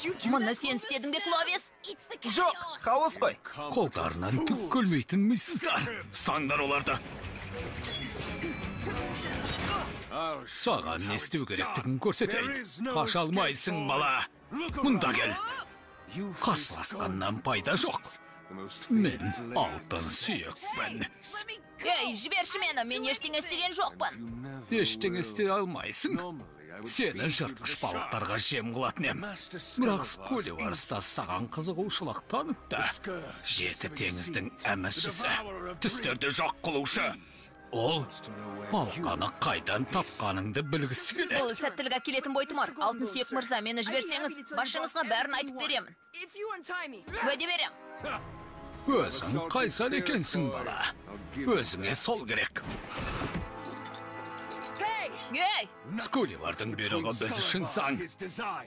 Мұны сен істедің бе, Кловис? Жоқ, хаос қой. Қолдарынан түк көрмейтін мисыздар. Ұстаңдар оларды. Саған не істеу керектігін көрсетейін. Қаша алмайсың, бала. Мұнда кел. Қасыласқаннан пайда жоқ. Мен алтын сүйекпін. Ей, жіберші мені, мен ештеңе істеген жоқпын. Ештеңе істей алмайсың. Сені жыртқыш балықтарға жем қылатын ем. Бірақ Скуливарста саған қызығушылық танытты. Жеті теңіздің әміршісі, түстерді жоқ қылушы. Ол балқаны қайдан тапқаныңды білгісі келеді. Бұл сәттілігі келетін бойтымар. Алтын сүйек мырза, мені жіберсеңіз, басшыңызға бәрін айтып беремін. Уәде берем. Өзің қайсар екенсің, бала. Өзіңе сол керек. Ей! Скуливардың бұйрығы біз үшін заң.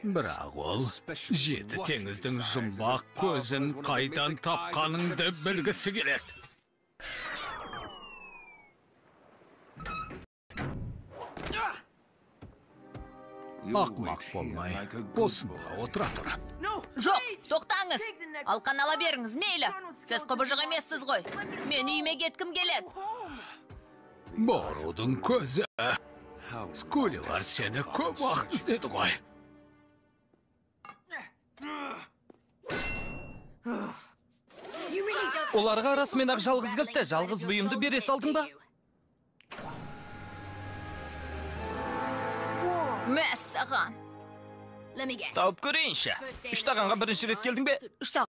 Бірақ ол жеті теңіздің жұмбақ көзін қайдан тапқаныңды білгісі келеді. Ақмақ болмай, осында отыра тұр. Жоқ, тоқтаңыз. Алқан ала беріңіз, мейлі. Сіз құбыжық емессіз ғой. Мен үйіме кеткім келеді. Барудың көзі. Скуливар сені көп уақыт іздеді ғой. Оларға расымен ақ жалғыз кілтті, жалғыз бұйымды бере салдың ба? Мәссаған. Тауып көрейінші. Үш тағанға бірінші рет келдің бе? Үш